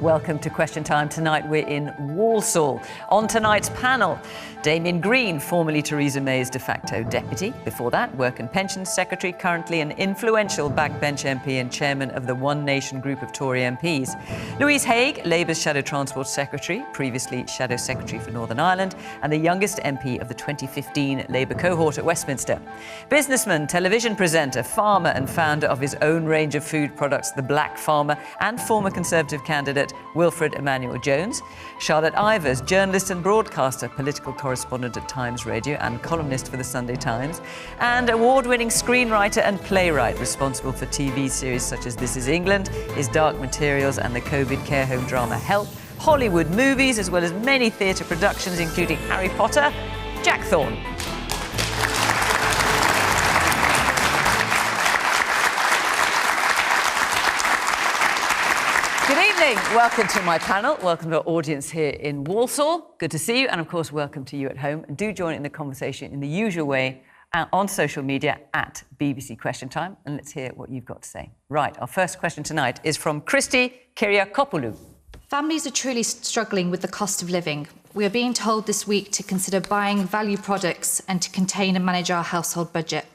Welcome to Question Time. Tonight we're in Walsall. On tonight's panel, Damian Green, formerly Theresa May's de facto deputy. Before that, Work and Pensions Secretary, currently an influential backbench MP and chairman of the One Nation group of Tory MPs. Louise Haigh, Labour's Shadow Transport Secretary, previously Shadow Secretary for Northern Ireland, and the youngest MP of the 2015 Labour cohort at Westminster. Businessman, television presenter, farmer and founder of his own range of food products, The Black Farmer, and former Conservative candidate Wilfred Emmanuel-Jones. Charlotte Ivers, journalist and broadcaster, political correspondent at Times Radio and columnist for the Sunday Times, and award-winning screenwriter and playwright responsible for TV series such as This Is England, His Dark Materials and the COVID care home drama Help, Hollywood movies, as well as many theatre productions including Harry Potter, Jack Thorne. Good evening. Welcome to my panel. Welcome to our audience here in Walsall. Good to see you. And, of course, welcome to you at home. And do join in the conversation in the usual way on social media at BBC Question Time. And let's hear what you've got to say. Right, our first question tonight is from Christy Kyriakopoulou. Families are truly struggling with the cost of living. We are being told this week to consider buying value products and to contain and manage our household budget.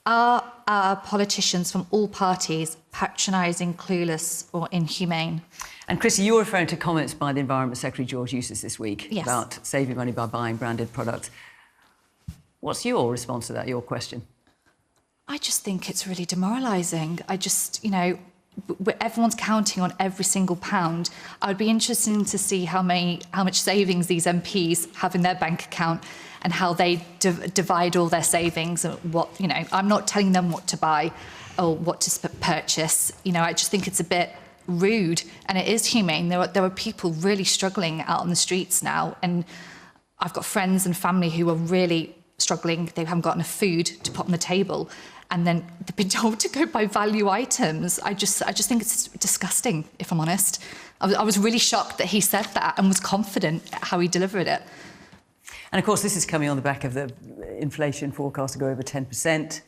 Are our politicians from all parties patronising, clueless or inhumane? And Chrissy, you're referring to comments by the Environment Secretary George Eustice this week about saving money by buying branded products. What's your response to that, your question? I just think it's really demoralising. Everyone's counting on every single pound. I would be interested to see how much savings these MPs have in their bank account and how they divide all their savings. And I'm not telling them what to buy or what to purchase. I just think it's a bit rude, and it is humane. There are people really struggling out on the streets now, and I've got friends and family who are really struggling. They haven't got enough food to put on the table, and then they've been told to go buy value items. I just think it's disgusting, if I'm honest. I was really shocked that he said that and was confident how he delivered it. And, of course, this is coming on the back of the inflation forecast to go over 10%,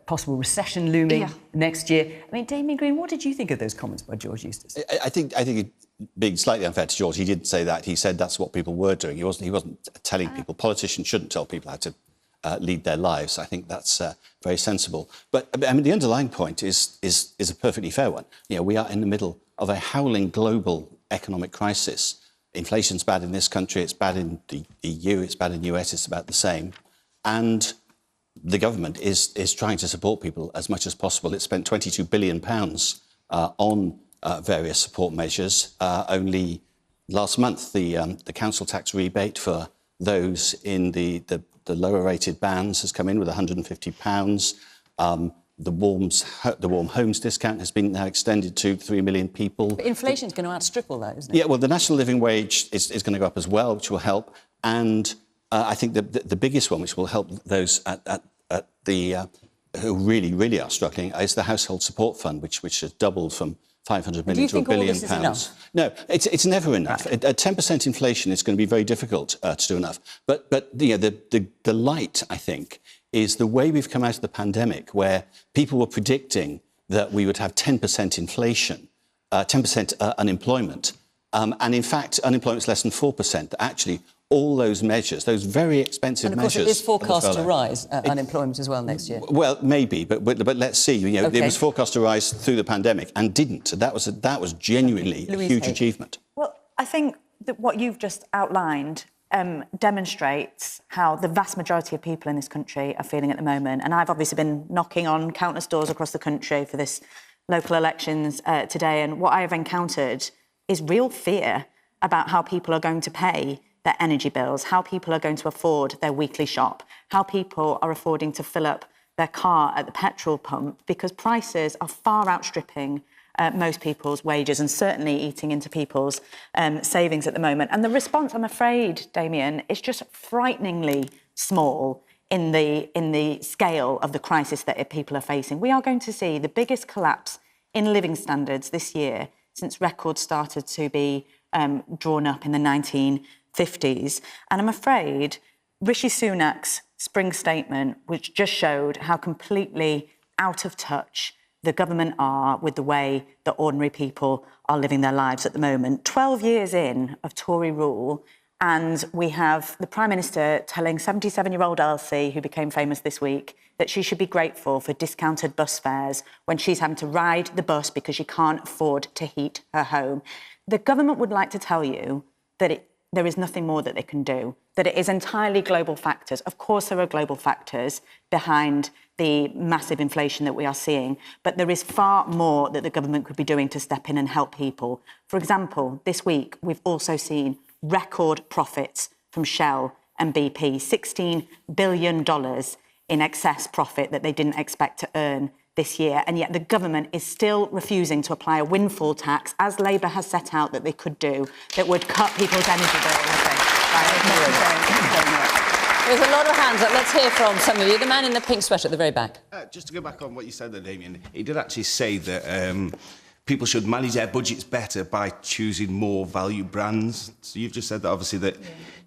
possible recession looming next year. I mean, Damian Green, what did you think of those comments by George Eustice? I think it being slightly unfair to George, he didn't say that. He said that's what people were doing. He wasn't telling people. Politicians shouldn't tell people how to lead their lives. I think that's very sensible. But, I mean, the underlying point is a perfectly fair one. We are in the middle of a howling global economic crisis. Inflation's bad in this country, it's bad in the EU, it's bad in the US, it's about the same. And the government is trying to support people as much as possible. It spent £22 billion on various support measures. Only last month, the council tax rebate for those in the lower rated bands has come in with £150. The warm homes discount has been now extended to 3 million people. But inflation's going to outstrip all that, isn't it? Yeah, well, the national living wage is going to go up as well, which will help. And I think the biggest one, which will help those who really are struggling, is the household support fund, which has doubled from 500 million to £1 billion. No, it's never enough. Right. At 10% inflation, it's going to be very difficult to do enough. But the light, I think, is the way we've come out of the pandemic, where people were predicting that we would have 10% inflation, 10% unemployment, and in fact, unemployment's less than 4%. Actually, all those measures, those very expensive measures... And, of course, it is forecast to rise, unemployment as well, next year. Well, maybe, but let's see. It was forecast to rise through the pandemic and didn't. That was genuinely a huge achievement. Well, I think that what you've just outlined demonstrates how the vast majority of people in this country are feeling at the moment. And I've obviously been knocking on countless doors across the country for this local elections today. And what I have encountered is real fear about how people are going to pay their energy bills, how people are going to afford their weekly shop, how people are affording to fill up their car at the petrol pump, because prices are far outstripping most people's wages and certainly eating into people's savings at the moment. And the response, I'm afraid, Damian, is just frighteningly small in the scale of the crisis that people are facing. We are going to see the biggest collapse in living standards this year since records started to be drawn up in the 1950s. And I'm afraid Rishi Sunak's spring statement, which just showed how completely out of touch the government are with the way that ordinary people are living their lives at the moment. 12 years in of Tory rule, and we have the Prime Minister telling 77-year-old Elsie, who became famous this week, that she should be grateful for discounted bus fares when she's having to ride the bus because she can't afford to heat her home. The government would like to tell you that there is nothing more that they can do, that it is entirely global factors. Of course, there are global factors behind the massive inflation that we are seeing, but there is far more that the government could be doing to step in and help people. For example, this week, we've also seen record profits from Shell and BP, $16 billion in excess profit that they didn't expect to earn this year, and yet the government is still refusing to apply a windfall tax, as Labour has set out that they could do, that would cut people's energy bills. There's a lot of hands up. Let's hear from some of you. The man in the pink sweater at the very back. Just to go back on what you said there, Damian, he did actually say that people should manage their budgets better by choosing more value brands. So you've just said that, obviously, that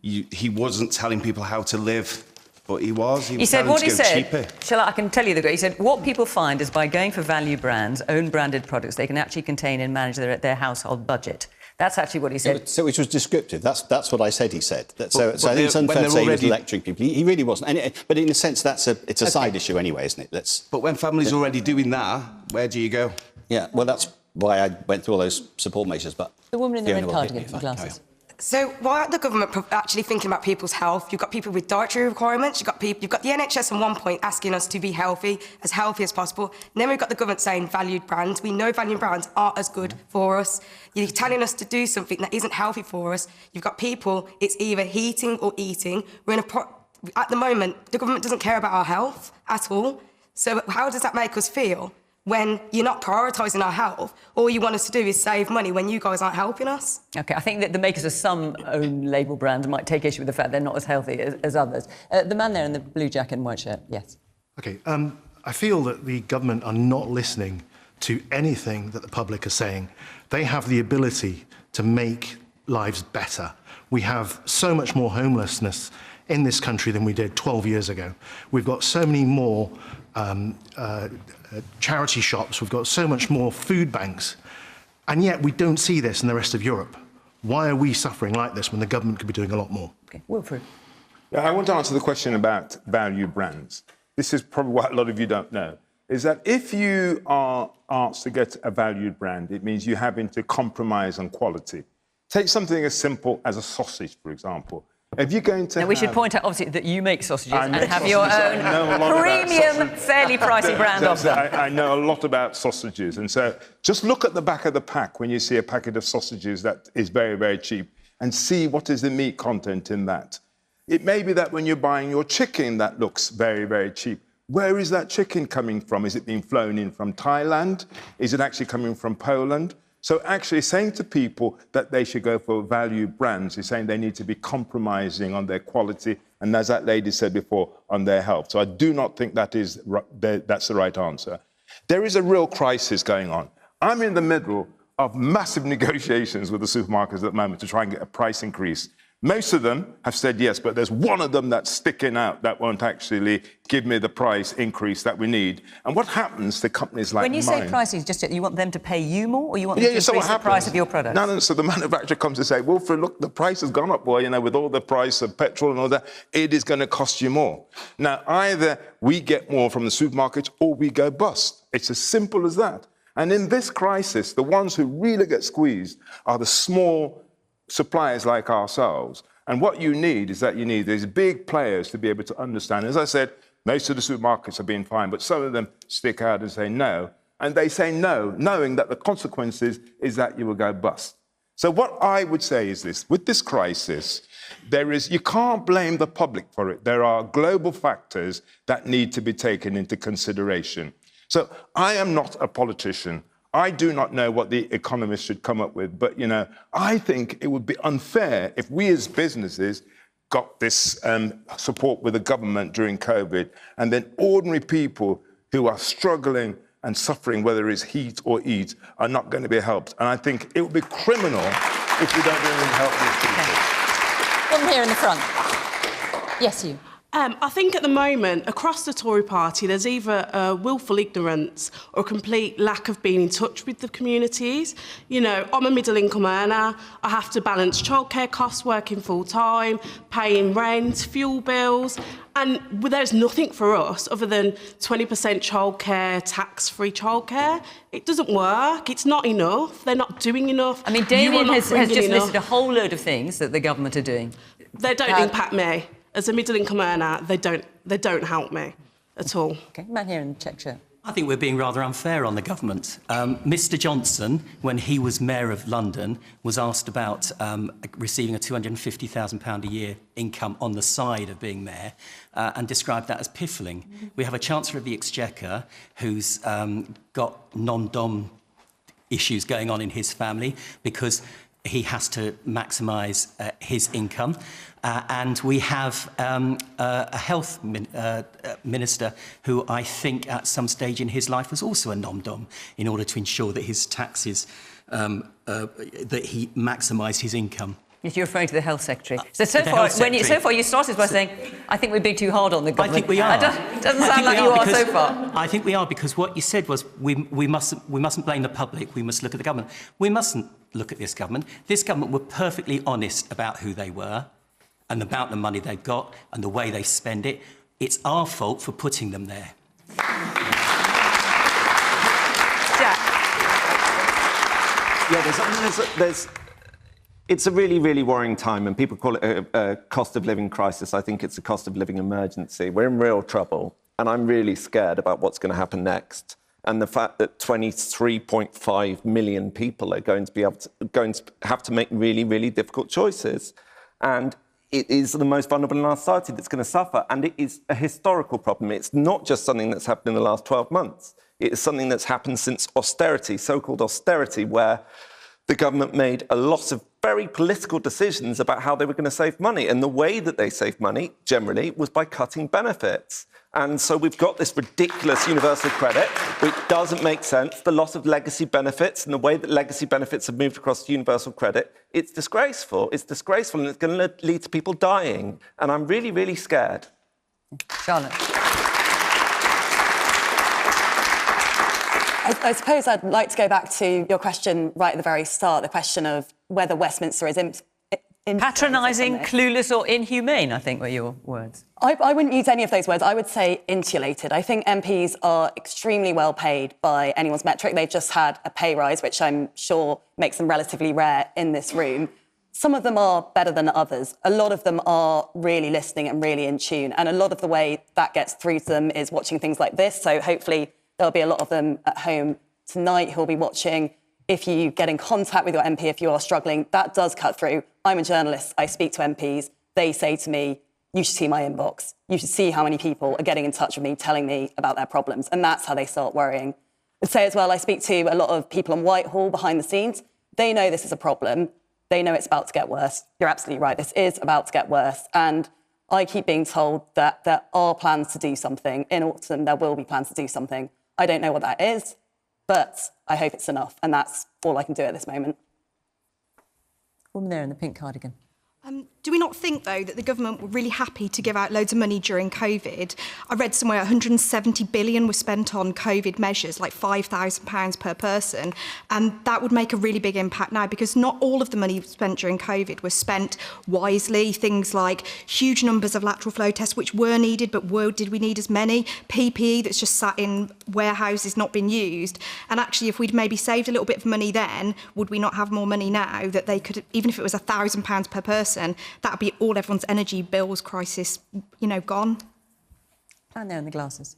he wasn't telling people how to live. But he was. He said what he said. Cheaper. I can tell you he said what people find is by going for value brands, own branded products, they can actually contain and manage their household budget. That's actually what he said. So which was descriptive. That's what I said he said. So I think it's unfair to say he was lecturing people. He really wasn't. But in a sense, it's a side issue anyway, isn't it? But when families are already doing that, where do you go? Yeah, well, that's why I went through all those support measures. But the woman in the red cardigan with glasses. So why aren't the government actually thinking about people's health? You've got people with dietary requirements. You've got the NHS at one point asking us to be healthy as possible. And then we've got the government saying valued brands. We know valued brands aren't as good for us. You're telling us to do something that isn't healthy for us. You've got people, it's either heating or eating. At the moment, the government doesn't care about our health at all. So how does that make us feel when you're not prioritising our health? All you want us to do is save money when you guys aren't helping us. OK, I think that the makers of some own label brands might take issue with the fact they're not as healthy as others. The man there in the blue jacket and white shirt, yes. OK, I feel that the government are not listening to anything that the public are saying. They have the ability to make lives better. We have so much more homelessness in this country than we did 12 years ago. We've got so many more charity shops, we've got so much more food banks, and yet we don't see this in the rest of Europe. Why are we suffering like this when the government could be doing a lot more? Okay, Wilfred. Yeah, I want to answer the question about value brands. This is probably what a lot of you don't know, is that if you are asked to get a valued brand, it means you're having to compromise on quality. Take something as simple as a sausage, for example. If you're going to we should point out, obviously, that you make sausages and have your own premium, fairly pricey brand of them. I know a lot about sausages. And so just look at the back of the pack when you see a packet of sausages that is very, very cheap and see what is the meat content in that. It may be that when you're buying your chicken that looks very, very cheap. Where is that chicken coming from? Is it being flown in from Thailand? Is it actually coming from Poland? So actually saying to people that they should go for value brands is saying they need to be compromising on their quality and, as that lady said before, on their health. So I do not think that's the right answer. There is a real crisis going on. I'm in the middle of massive negotiations with the supermarkets at the moment to try and get a price increase. Most of them have said yes, but there's one of them that's sticking out that won't actually give me the price increase that we need. And what happens to companies like mine... When you say prices, just you want them to pay you more, or you want them to increase the price of your product? No, so the manufacturer comes and say, Wilfred, look, the price has gone up, well, you know, with all the price of petrol and all that, it is going to cost you more. Now, either we get more from the supermarkets or we go bust. It's as simple as that. And in this crisis, the ones who really get squeezed are the small suppliers like ourselves. And what you need is these big players to be able to understand. As I said, most of the supermarkets have been fine, but some of them stick out and say no. And they say no, knowing that the consequences is that you will go bust. So what I would say is this: with this crisis, you can't blame the public for it. There are global factors that need to be taken into consideration. So I am not a politician. I do not know what the economists should come up with, but, you know, I think it would be unfair if we as businesses got this support with the government during COVID, and then ordinary people who are struggling and suffering, whether it's heat or eat, are not going to be helped. And I think it would be criminal if we don't really help these people. One here in the front. Yes, you. I think at the moment, across the Tory party, there's either a willful ignorance or a complete lack of being in touch with the communities. You know, I'm a middle-income earner. I have to balance childcare costs, working full-time, paying rent, fuel bills, and there's nothing for us other than 20% childcare, tax-free childcare. It doesn't work. It's not enough. They're not doing enough. I mean, Damian has just listed a whole load of things that the government are doing. They don't impact me. As a middle-income earner, they don't help me at all. OK, man here in the check shirt. I think we're being rather unfair on the government. Mr Johnson, when he was Mayor of London, was asked about receiving a £250,000 a year income on the side of being Mayor and described that as piffling. We have a Chancellor of the Exchequer who's got non-dom issues going on in his family because he has to maximise his income. And we have a health minister who I think at some stage in his life was also a nom-dom in order to ensure that his taxes, that he maximised his income. If you're referring to the Health Secretary. So far you started by saying, I think we're being too hard on the government. I think we are. It doesn't sound like you are so far. I think we are, because what you said was we mustn't blame the public, we must look at the government. We mustn't look at this government. This government were perfectly honest about who they were and about the money they've got and the way they spend it. It's our fault for putting them there. Jack. Yeah, it's a really, really worrying time, and people call it a cost of living crisis. I think it's a cost of living emergency. We're in real trouble, and I'm really scared about what's going to happen next. And the fact that 23.5 million people are going to have to make really, really difficult choices. And it is the most vulnerable in our society that's going to suffer. And it is a historical problem. It's not just something that's happened in the last 12 months. It is something that's happened since austerity, so-called austerity, where the government made a lot of very political decisions about how they were going to save money. And the way that they saved money, generally, was by cutting benefits. And so we've got this ridiculous universal credit, which doesn't make sense. The loss of legacy benefits and the way that legacy benefits have moved across to universal credit, it's disgraceful. It's disgraceful, and it's going to lead to people dying. And I'm really, really scared. Charlotte. I suppose I'd like to go back to your question right at the very start, the question of whether Westminster is patronising, clueless or inhumane, I think were your words. I wouldn't use any of those words. I would say insulated. I think MPs are extremely well paid by anyone's metric. They've just had a pay rise, which I'm sure makes them relatively rare in this room. Some of them are better than others. A lot of them are really listening and really in tune. And a lot of the way that gets through to them is watching things like this. So hopefully there'll be a lot of them at home tonight who'll be watching. If you get in contact with your MP, if you are struggling, that does cut through. I'm a journalist. I speak to MPs. They say to me, you should see my inbox. You should see how many people are getting in touch with me, telling me about their problems. And that's how they start worrying. I'd say as well, I speak to a lot of people on Whitehall behind the scenes. They know this is a problem. They know it's about to get worse. You're absolutely right. This is about to get worse. And I keep being told that there are plans to do something. In autumn, there will be plans to do something. I don't know what that is, but I hope it's enough. And that's all I can do at this moment. Woman there in the pink cardigan. Do we not think, though, that the government were really happy to give out loads of money during COVID? I read somewhere 170 billion was spent on COVID measures, like £5,000 per person. And that would make a really big impact now, because not all of the money spent during COVID was spent wisely. Things like huge numbers of lateral flow tests, which were needed, but did we need as many? PPE that's just sat in warehouses not been used. And actually, if we'd maybe saved a little bit of money then, would we not have more money now that they could, even if it was £1,000 per person, that would be all everyone's energy bills crisis, gone. And there in the glasses.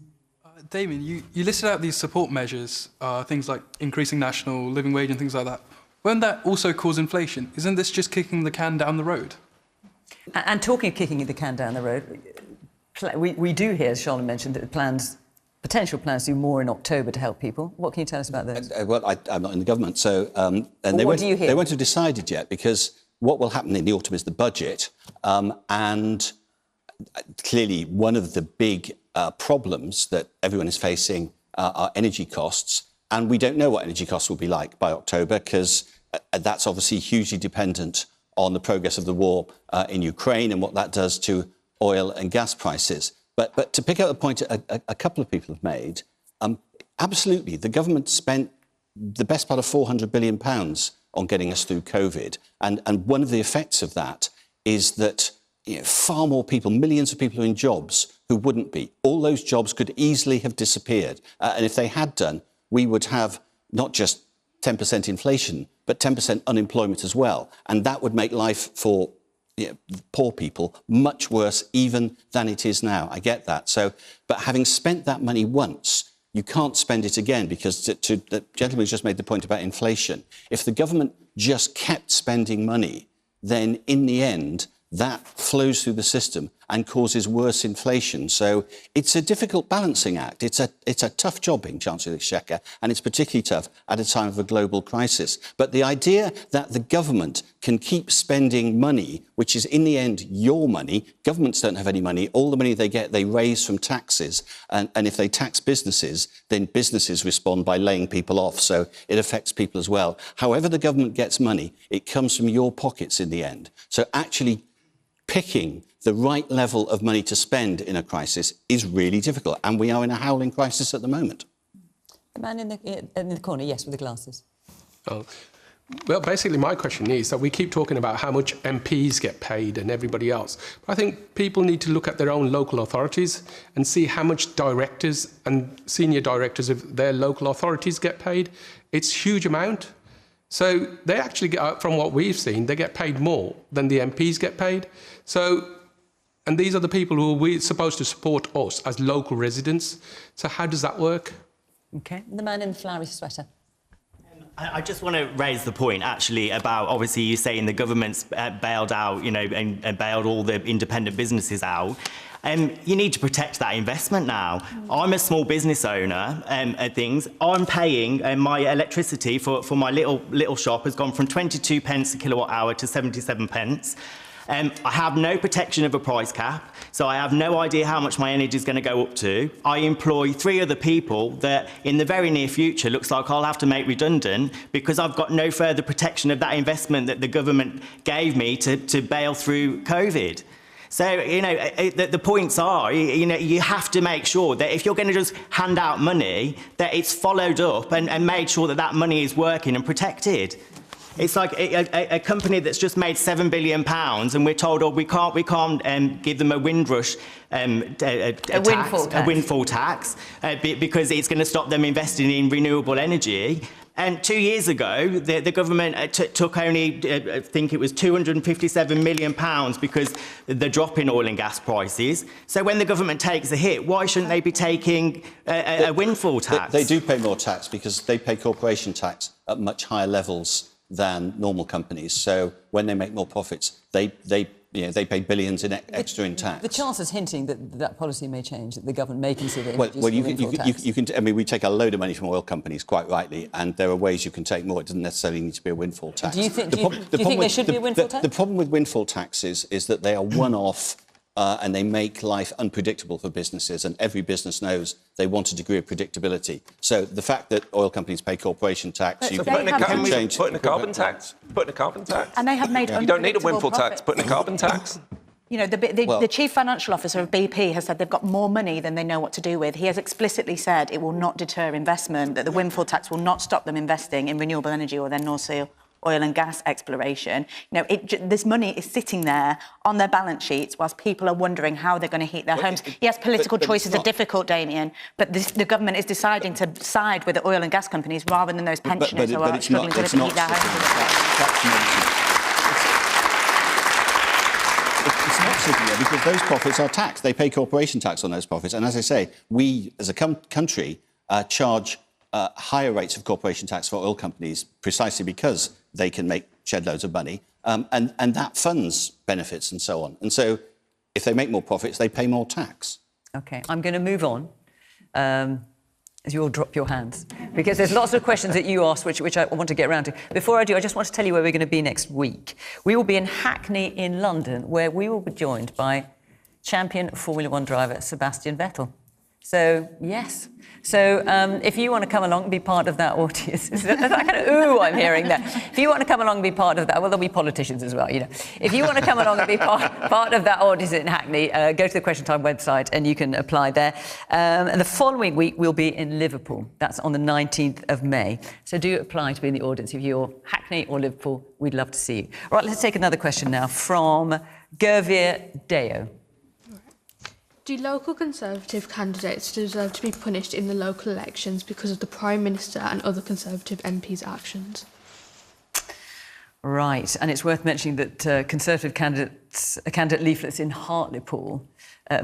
Damian, you listed out these support measures, things like increasing national living wage and things like that. Won't that also cause inflation? Isn't this just kicking the can down the road? And talking of kicking the can down the road, we do hear, as Charlotte mentioned, that potential plans to do more in October to help people. What can you tell us about those? Well, I'm not in the government, so... and they what do you hear? They won't have decided yet, because what will happen in the autumn is the budget. And clearly, one of the big problems that everyone is facing are energy costs. And we don't know what energy costs will be like by October, because that's obviously hugely dependent on the progress of the war in Ukraine and what that does to oil and gas prices. But to pick up the point a couple of people have made, absolutely, the government spent the best part of £400 billion on getting us through COVID. And one of the effects of that is that far more people, millions of people are in jobs who wouldn't be. All those jobs could easily have disappeared. And if they had done, we would have not just 10% inflation, but 10% unemployment as well. And that would make life for poor people much worse even than it is now. I get that. So, but having spent that money once, you can't spend it again, because the gentleman just made the point about inflation. If the government just kept spending money, then in the end, that flows through the system and causes worse inflation. So it's a difficult balancing act. It's a tough job being Chancellor of the Exchequer, and it's particularly tough at a time of a global crisis. But the idea that the government can keep spending money, which is in the end your money, governments don't have any money, all the money they get they raise from taxes, and if they tax businesses, then businesses respond by laying people off, so it affects people as well. However the government gets money, it comes from your pockets in the end. So actually picking the right level of money to spend in a crisis is really difficult, and we are in a howling crisis at the moment. The man in the corner, yes, with the glasses. Oh. Well, basically my question is that we keep talking about how much MPs get paid and everybody else. But I think people need to look at their own local authorities and see how much directors and senior directors of their local authorities get paid. It's a huge amount. So they actually get, from what we've seen, they get paid more than the MPs get paid. So, and these are the people who we're supposed to support us as local residents. So how does that work? OK. The man in the flowery sweater. I just want to raise the point, actually, about, obviously, you saying the government's bailed out, and bailed all the independent businesses out. You need to protect that investment now. I'm a small business owner at things. I'm paying my electricity for my little shop has gone from 22 pence a kilowatt hour to 77 pence. I have no protection of a price cap, so I have no idea how much my energy is going to go up to. I employ 3 other people that in the very near future looks like I'll have to make redundant because I've got no further protection of that investment that the government gave me to bail through COVID. So, the points are, you have to make sure that if you're going to just hand out money, that it's followed up and made sure that that money is working and protected. It's like a company that's just made £7 billion and we're told, we can't give them a Windrush a windfall tax because it's going to stop them investing in renewable energy. And 2 years ago, the government took only, I think it was £257 million because the drop in oil and gas prices. So when the government takes a hit, why shouldn't they be taking a windfall tax? They do pay more tax because they pay corporation tax at much higher levels than normal companies. So when they make more profits, they pay billions in extra in tax. The Chancellor's hinting that policy may change, that the government may consider introducing you can. I mean, we take a load of money from oil companies, quite rightly, and there are ways you can take more. It doesn't necessarily need to be a windfall tax. Do you think there should be a windfall tax? The problem with windfall taxes is that they are one-off. And they make life unpredictable for businesses, and every business knows they want a degree of predictability. So the fact that oil companies pay corporation tax, you putting a carbon tax. And they have made you don't need a windfall tax. Putting a carbon tax. The chief financial officer of BP has said they've got more money than they know what to do with. He has explicitly said it will not deter investment, that the windfall tax will not stop them investing in renewable energy or their North Sea oil and gas exploration. This money is sitting there on their balance sheets whilst people are wondering how they're going to heat their homes. Yes, political choices are difficult, Damian, but the government is deciding to side with the oil and gas companies rather than those pensioners who are struggling to heat their homes. It's not sitting there because those profits are taxed. They pay corporation tax on those profits. And as I say, we as a country charge higher rates of corporation tax for oil companies precisely because they can shed loads of money and that funds benefits and so on. And so if they make more profits, they pay more tax. OK, I'm going to move on as you all drop your hands, because there's lots of questions that you asked which I want to get around to. Before I do, I just want to tell you where we're going to be next week. We will be in Hackney in London, where we will be joined by champion Formula 1 driver Sebastian Vettel. So, yes. So if you want to come along and be part of that audience, that kind of ooh I'm hearing there. If you want to come along and be part of that, well, there'll be politicians as well, you know. If you want to come along and be part of that audience in Hackney, go to the Question Time website and you can apply there. And the following week we'll be in Liverpool. That's on the 19th of May. So do apply to be in the audience. If you're Hackney or Liverpool, we'd love to see you. All right, let's take another question now from Gervir Deo. Do local Conservative candidates deserve to be punished in the local elections because of the Prime Minister and other Conservative MPs' actions? Right, and it's worth mentioning that Conservative candidate leaflets in Hartlepool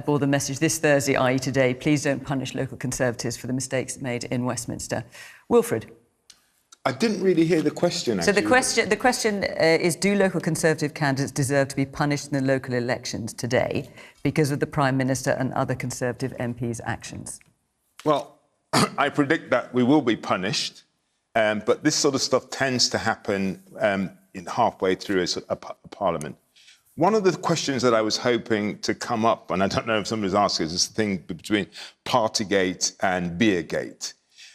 bore the message this Thursday, i.e. today, please don't punish local Conservatives for the mistakes made in Westminster. Wilfred? I didn't really hear the question, actually. So the question is, do local Conservative candidates deserve to be punished in the local elections today because of the Prime Minister and other Conservative MPs' actions? Well, I predict that we will be punished, but this sort of stuff tends to happen in halfway through a parliament. One of the questions that I was hoping to come up, and I don't know if somebody's asked, is this thing between Partygate and Beergate.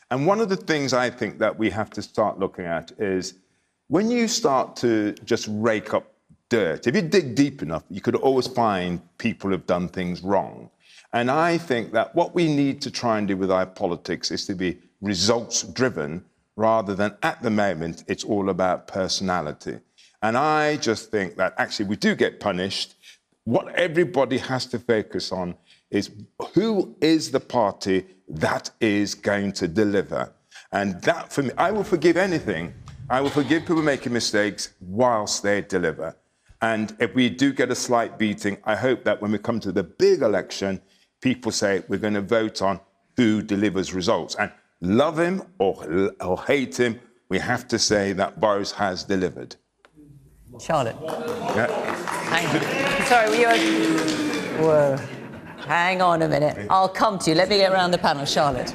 And one of the things I think that we have to start looking at is when you start to just rake up dirt, if you dig deep enough, you could always find people who've done things wrong. And I think that what we need to try and do with our politics is to be results-driven rather than, at the moment, it's all about personality. And I just think that actually we do get punished. What everybody has to focus on is who is the party that is going to deliver. And that, for me, I will forgive anything. I will forgive people making mistakes whilst they deliver. And if we do get a slight beating, I hope that when we come to the big election, people say we're going to vote on who delivers results. And love him or hate him, we have to say that Boris has delivered. Charlotte? Yeah. Hang on. Sorry, whoa. Hang on a minute. I'll come to you. Let me get around the panel. Charlotte.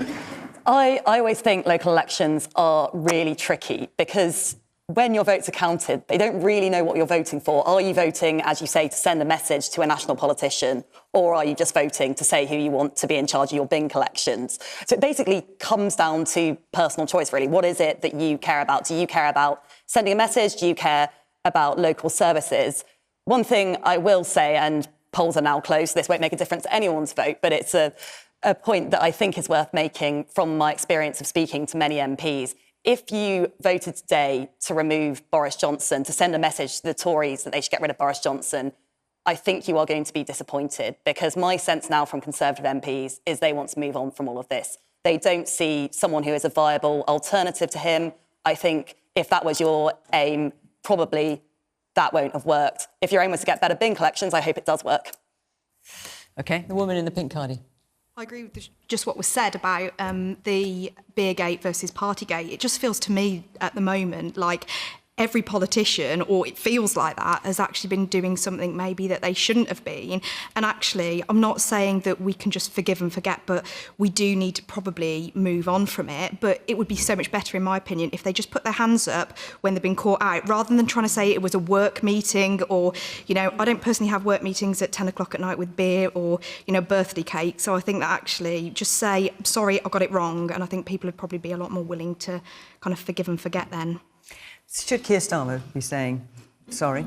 I always think local elections are really tricky because when your votes are counted, they don't really know what you're voting for. Are you voting, as you say, to send a message to a national politician, or are you just voting to say who you want to be in charge of your bin collections? So it basically comes down to personal choice, really. What is it that you care about? Do you care about sending a message? Do you care about local services? One thing I will say, and polls are now closed, so this won't make a difference to anyone's vote, but it's a point that I think is worth making from my experience of speaking to many MPs. If you voted today to remove Boris Johnson, to send a message to the Tories that they should get rid of Boris Johnson, I think you are going to be disappointed, because my sense now from Conservative MPs is they want to move on from all of this. They don't see someone who is a viable alternative to him. I think if that was your aim, probably that won't have worked. If your aim was to get better bin collections, I hope it does work. OK, the woman in the pink cardie. I agree with just what was said about the Beergate versus Partygate. It just feels to me at the moment like every politician, or it feels like that, has actually been doing something maybe that they shouldn't have been. And actually, I'm not saying that we can just forgive and forget, but we do need to probably move on from it. But it would be so much better, in my opinion, if they just put their hands up when they've been caught out, rather than trying to say it was a work meeting, or, you know, I don't personally have work meetings at 10 o'clock at night with beer or, you know, birthday cake. So I think that actually just say, sorry, I got it wrong. And I think people would probably be a lot more willing to kind of forgive and forget then. Should Keir Starmer be saying sorry?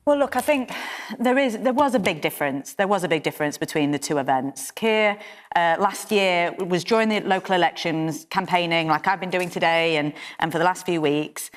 Well, look, I think there was a big difference. There was a big difference between the two events. Keir, last year, was during the local elections campaigning, like I've been doing today and for the last few weeks.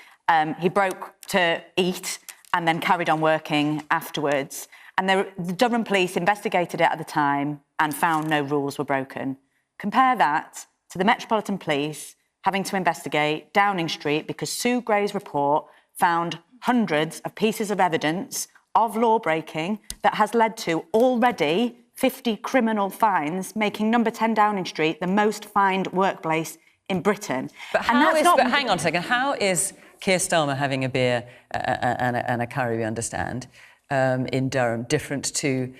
He broke to eat and then carried on working afterwards. And the Durham police investigated it at the time and found no rules were broken. Compare that to the Metropolitan Police having to investigate Downing Street because Sue Gray's report found hundreds of pieces of evidence of law-breaking that has led to already 50 criminal fines, making number 10 Downing Street the most fined workplace in Britain. But hang on a second, how is Keir Starmer having a beer and a curry, we understand, in Durham, different to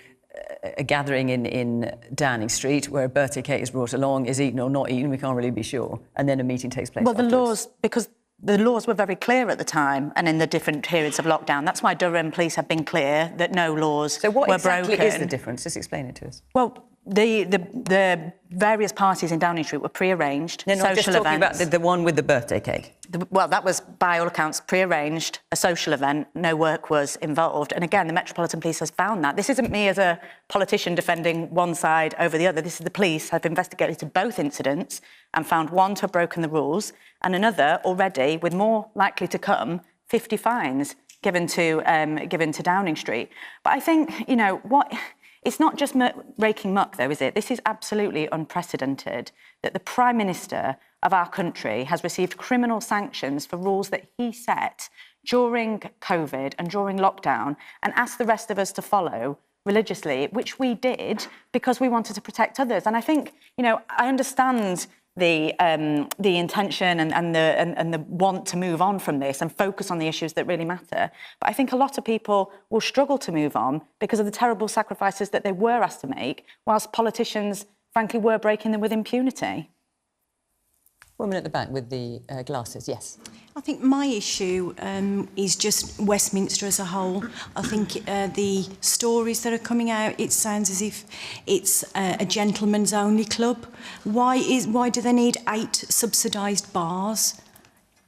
a gathering in Downing Street where a birthday cake is brought along, is eaten or not eaten, we can't really be sure, and then a meeting takes place afterwards? Because the laws were very clear at the time and in the different periods of lockdown. That's why Durham police have been clear that no laws were broken. So what exactly is the difference? Just explain it to us. Well, the various parties in Downing Street were pre-arranged. No, social just talking events. about the one with the birthday cake. Well, that was, by all accounts, pre-arranged, a social event. No work was involved. And again, the Metropolitan Police has found that. This isn't me as a politician defending one side over the other. This is the police have investigated both incidents and found one to have broken the rules and another already, with more likely to come, 50 fines given to Downing Street. But I think, you know, it's not just raking muck, though, is it? This is absolutely unprecedented that the Prime Minister of our country has received criminal sanctions for rules that he set during COVID and during lockdown and asked the rest of us to follow religiously, which we did because we wanted to protect others. And I think, you know, I understand the intention and the want to move on from this and focus on the issues that really matter. But I think a lot of people will struggle to move on because of the terrible sacrifices that they were asked to make, whilst politicians, frankly, were breaking them with impunity. Woman at the back with the glasses, yes. I think my issue is just Westminster as a whole. I think the stories that are coming out, it sounds as if it's a gentleman's only club. Why do they need 8 subsidised bars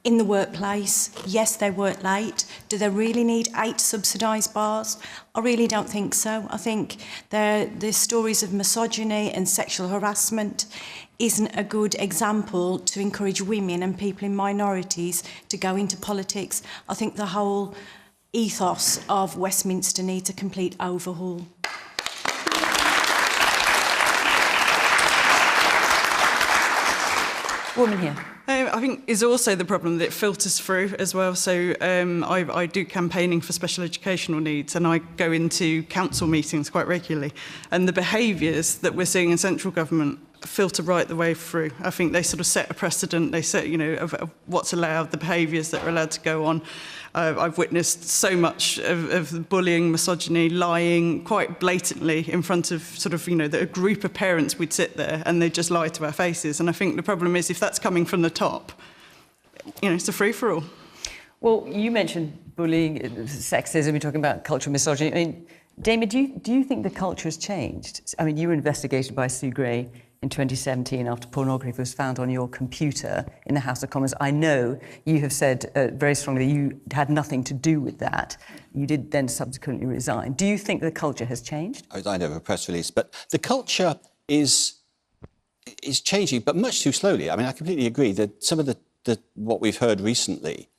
in the workplace? Yes, they work late. Do they really need 8 subsidised bars? I really don't think so. I think the stories of misogyny and sexual harassment isn't a good example to encourage women and people in minorities to go into politics. I think the whole ethos of Westminster needs a complete overhaul. Woman here. I think is also the problem that it filters through as well. So I do campaigning for special educational needs and I go into council meetings quite regularly. And the behaviours that we're seeing in central government filter right the way through. I think they sort of set a precedent. They set, you know, of what's allowed, the behaviours that are allowed to go on. I've witnessed so much of bullying, misogyny, lying quite blatantly in front of sort of, you know, a group of parents. We'd sit there and they'd just lie to our faces. And I think the problem is if that's coming from the top, you know, it's a free-for-all. Well, you mentioned bullying, sexism, you're talking about cultural misogyny. I mean, Damian, do you think the culture has changed? I mean, you were investigated by Sue Gray in 2017 after pornography was found on your computer in the House of Commons. I know you have said very strongly you had nothing to do with that. You did then subsequently resign. Do you think the culture has changed? I resigned over a press release, but the culture is changing, but much too slowly. I mean, I completely agree that some of what we've heard recently,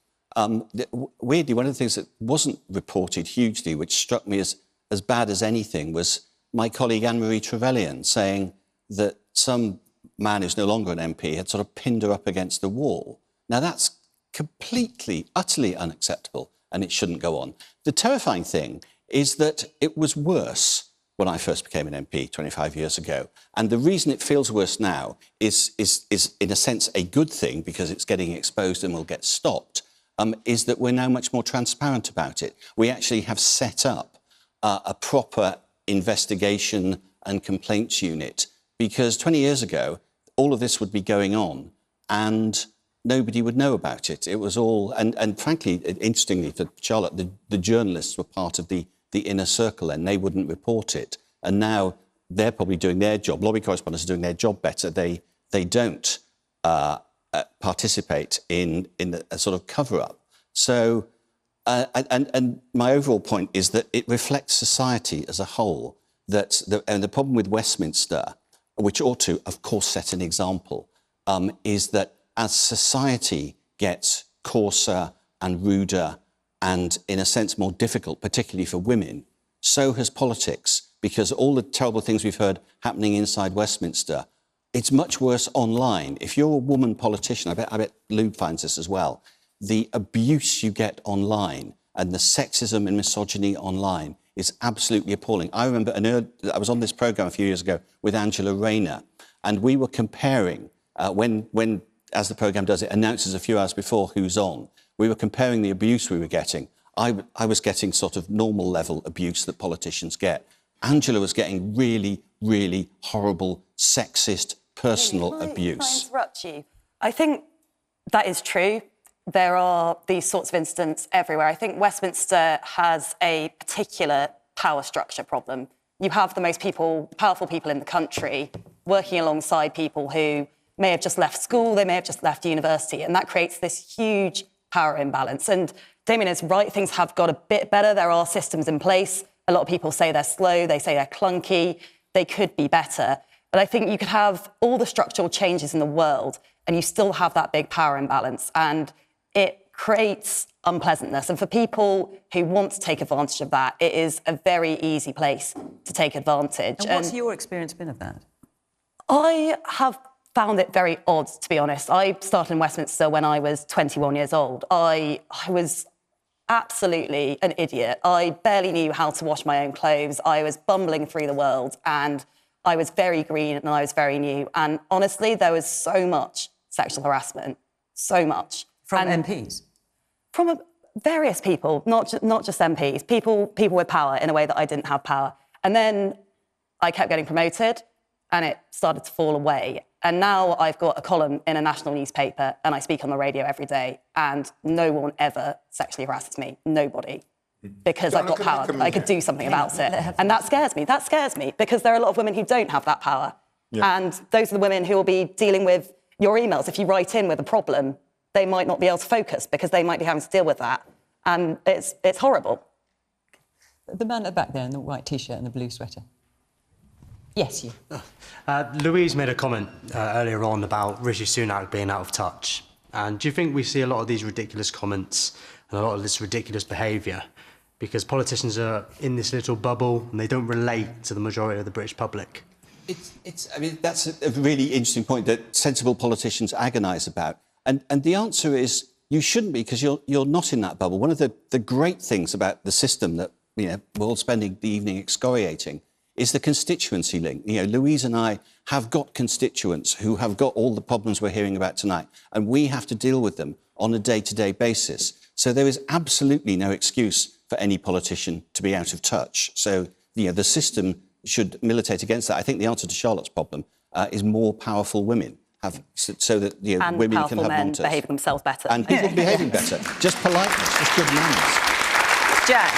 weirdly, one of the things that wasn't reported hugely, which struck me as bad as anything, was my colleague Anne-Marie Trevelyan saying that some man who's no longer an MP had sort of pinned her up against the wall. Now, that's completely, utterly unacceptable, and it shouldn't go on. The terrifying thing is that it was worse when I first became an MP 25 years ago. And the reason it feels worse now is in a sense, a good thing, because it's getting exposed and will get stopped, is that we're now much more transparent about it. We actually have set up a proper investigation and complaints unit, because 20 years ago, all of this would be going on and nobody would know about it. It was all, and frankly, interestingly for Charlotte, the journalists were part of the inner circle and they wouldn't report it. And now they're probably doing their job. Lobby correspondents are doing their job better. They don't participate in a sort of cover-up. So, and my overall point is that it reflects society as a whole. And the problem with Westminster, which ought to, of course, set an example, is that as society gets coarser and ruder and, in a sense, more difficult, particularly for women, so has politics, because all the terrible things we've heard happening inside Westminster, it's much worse online. If you're a woman politician, I bet Lou finds this as well, the abuse you get online and the sexism and misogyny online is absolutely appalling. I remember I was on this programme a few years ago with Angela Rayner, and we were comparing, when, as the programme does, it announces a few hours before who's on, we were comparing the abuse we were getting. I was getting sort of normal level abuse that politicians get. Angela was getting really, really horrible, sexist, personal abuse. Can I interrupt you? I think that is true. There are these sorts of incidents everywhere. I think Westminster has a particular power structure problem. you have the most powerful people in the country working alongside people who may have just left school, they may have just left university, and that creates this huge power imbalance. And Damian is right, things have got a bit better. There are systems in place. A lot of people say they're slow, they say they're clunky, they could be better. But I think you could have all the structural changes in the world and you still have that big power imbalance, and it creates unpleasantness. And for people who want to take advantage of that, it is a very easy place to take advantage. And what's your experience been of that? I have found it very odd, to be honest. I started in Westminster when I was 21 years old. I was absolutely an idiot. I barely knew how to wash my own clothes. I was bumbling through the world, and I was very green and I was very new. And honestly, there was so much sexual harassment, so much. From MPs? From various people, not just MPs, people with power in a way that I didn't have power. And then I kept getting promoted and it started to fall away. And now I've got a column in a national newspaper and I speak on the radio every day and no one ever sexually harasses me, nobody. Because I've got power, I could do something about it. And that scares me, because there are a lot of women who don't have that power. Yeah. And those are the women who will be dealing with your emails. If you write in with a problem, they might not be able to focus because they might be having to deal with that. And it's horrible. The man at the back there in the white T-shirt and the blue sweater. Yes, you. Louise made a comment earlier on about Rishi Sunak being out of touch. And do you think we see a lot of these ridiculous comments and a lot of this ridiculous behaviour because politicians are in this little bubble and they don't relate to the majority of the British public? I mean, that's a really interesting point that sensible politicians agonise about. And the answer is you shouldn't be, because you're not in that bubble. One of the great things about the system that, you know, we're all spending the evening excoriating is the constituency link. You know, Louise and I have got constituents who have got all the problems we're hearing about tonight, and we have to deal with them on a day-to-day basis. So there is absolutely no excuse for any politician to be out of touch. So, you know, the system should militate against that. I think the answer to Charlotte's problem is more powerful women. So that, you know, and women can have men monitors. behaving themselves better. And people behaving better. Just politeness, just good manners. Jack,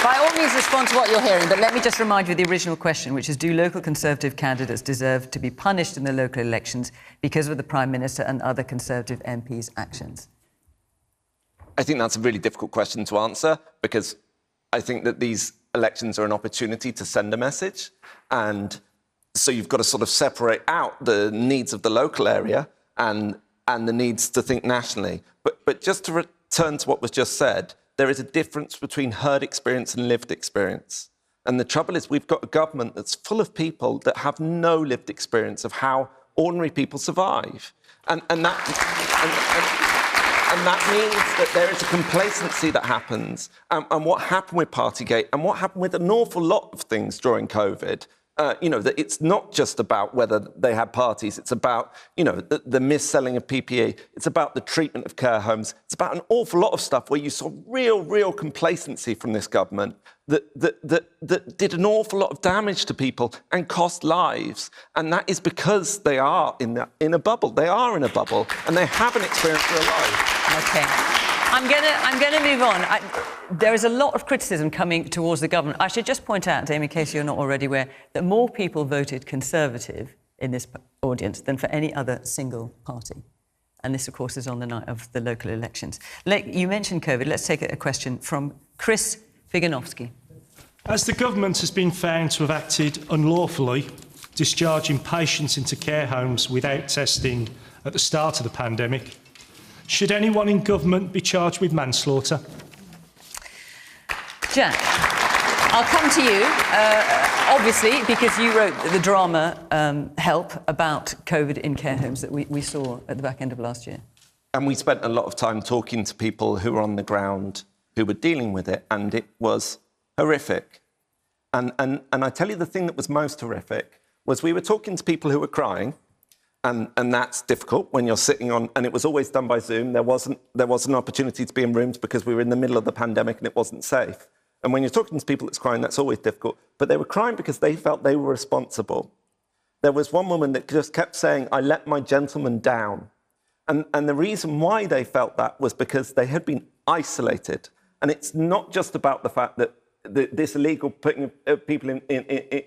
by all means respond to what you're hearing, but let me just remind you of the original question, which is, do local Conservative candidates deserve to be punished in the local elections because of the Prime Minister and other Conservative MPs' actions? I think that's a really difficult question to answer, because I think that these elections are an opportunity to send a message, and so you've got to sort of separate out the needs of the local area and the needs to think nationally. But just to return to what was just said, there is a difference between heard experience and lived experience. And the trouble is we've got a government that's full of people that have no lived experience of how ordinary people survive. And that means that there is a complacency that happens. And what happened with Partygate and what happened with an awful lot of things during COVID, you know, that it's not just about whether they had parties, it's about, you know, the mis-selling of PPE, it's about the treatment of care homes, it's about an awful lot of stuff where you saw real complacency from this government that did an awful lot of damage to people and cost lives. And that is because they are in a bubble. They are in a bubble and they haven't experienced real life. OK. I'm going to move on. There is a lot of criticism coming towards the government. I should just point out, Damian, in case you're not already aware, that more people voted Conservative in this audience than for any other single party. And this, of course, is on the night of the local elections. You mentioned COVID. Let's take a question from Chris Figanovsky. As the government has been found to have acted unlawfully, discharging patients into care homes without testing at the start of the pandemic, should anyone in government be charged with manslaughter? Jack, I'll come to you, obviously, because you wrote the drama Help about COVID in care homes that we saw at the back end of last year. And we spent a lot of time talking to people who were on the ground who were dealing with it, and it was horrific. And I tell you, the thing that was most horrific was we were talking to people who were crying, and that's difficult when you're sitting on, and it was always done by Zoom. There wasn't an opportunity to be in rooms because we were in the middle of the pandemic and it wasn't safe. And when you're talking to people that's crying, that's always difficult. But they were crying because they felt they were responsible. There was one woman that just kept saying, "I let my gentleman down." And the reason why they felt that was because they had been isolated. And it's not just about the fact that this illegal putting people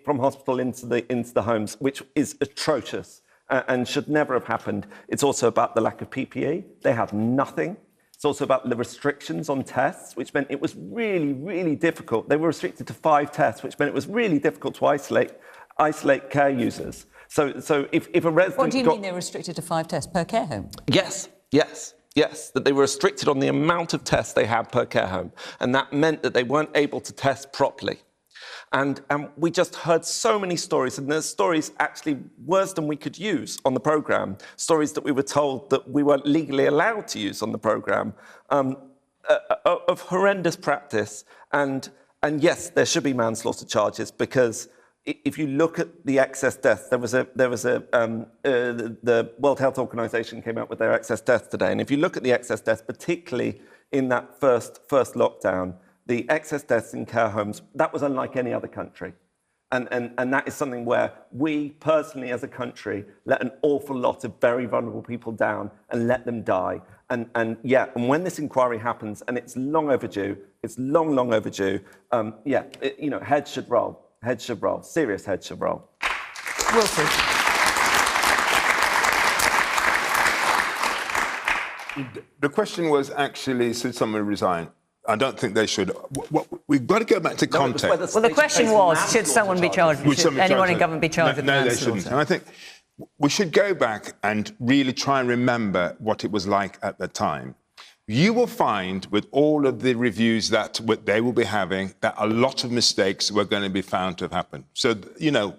from hospital into the homes, which is atrocious and should never have happened. It's also about the lack of PPE. They have nothing. It's also about the restrictions on tests, which meant it was really, really difficult. They were restricted to 5 tests, which meant it was really difficult to isolate care users. So if a resident What do you mean they're restricted to 5 tests per care home? Yes, that they were restricted on the amount of tests they had per care home. And that meant that they weren't able to test properly. And we just heard so many stories, and there's stories actually worse than we could use on the programme, stories that we were told that we weren't legally allowed to use on the programme, of horrendous practice. And yes, there should be manslaughter charges, because if you look at the excess deaths, the World Health Organization came out with their excess deaths today, and if you look at the excess deaths, particularly in that first lockdown, the excess deaths in care homes, that was unlike any other country. And that is something where we personally as a country let an awful lot of very vulnerable people down and let them die. And when this inquiry happens, and it's long overdue, it's long overdue, heads should roll. Heads should roll. Serious heads should roll. Wilfred. The question was actually, should someone resign? I don't think they should. We've got to go back to context. Well, the question was, should someone be charged? Should anyone in government be charged with manslaughter? No, they shouldn't. And I think we should go back and really try and remember what it was like at the time. You will find with all of the reviews that they will be having that a lot of mistakes were going to be found to have happened. So,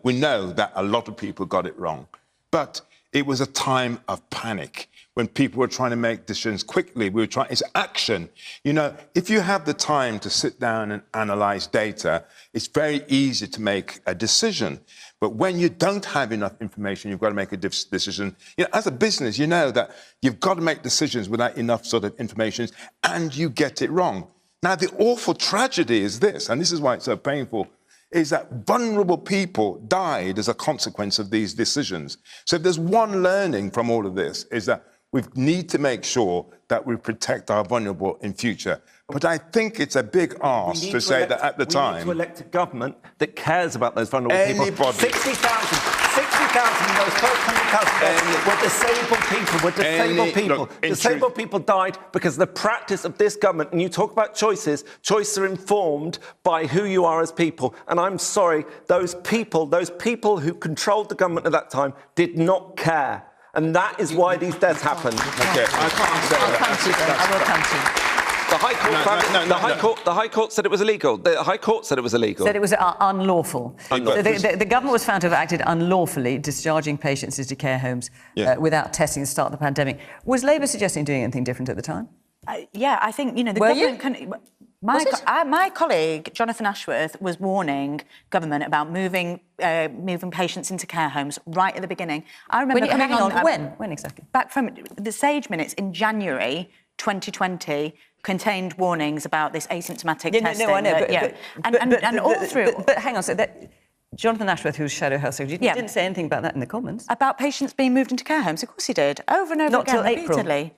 we know that a lot of people got it wrong. But it was a time of panic when people were trying to make decisions quickly. It's action. If you have the time to sit down and analyse data, it's very easy to make a decision. But when you don't have enough information, you've got to make a decision. As a business, you know that you've got to make decisions without enough sort of information, and you get it wrong. Now, the awful tragedy is this, and this is why it's so painful, is that vulnerable people died as a consequence of these decisions. So if there's one learning from all of this, is that we need to make sure that we protect our vulnerable in future. But I think it's a big ask to say that at the time... We need to elect a government that cares about those vulnerable people. 60,000 of those first 100,000 were disabled people. Disabled people died because the practice of this government, and you talk about choices are informed by who you are as people. And I'm sorry, those people who controlled the government at that time did not care. And that is why these deaths happened. Okay, I can't say that. I will come to you. The High Court said it was illegal. The High Court said it was illegal. Said it was unlawful. The government was found to have acted unlawfully, discharging patients into care homes without testing to start the pandemic. Was Labour suggesting doing anything different at the time? I think, the government... My colleague, Jonathan Ashworth, was warning government about moving patients into care homes right at the beginning. I remember when exactly? Back from the Sage Minutes in January 2020 contained warnings about this asymptomatic testing. No, I know. And all through... But hang on, so Jonathan Ashworth, who's Shadow Health Secretary, didn't say anything about that in the Commons. About patients being moved into care homes? Of course he did. Over and over again. Not till April. Repeatedly.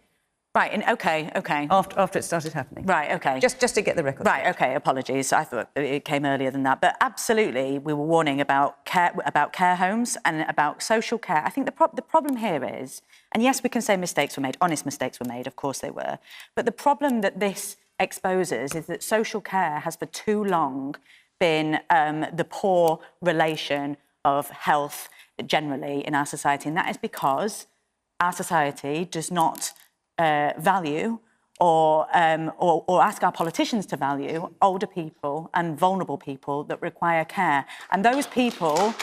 Right, OK. After it started happening. Right, OK. Just to get the record. Right, OK, apologies. I thought it came earlier than that. But absolutely, we were warning about care homes and about social care. I think the problem here is, and yes, we can say mistakes were made, honest mistakes were made, of course they were, but the problem that this exposes is that social care has for too long been the poor relation of health generally in our society, and that is because our society does not value or ask our politicians to value older people and vulnerable people that require care. And those people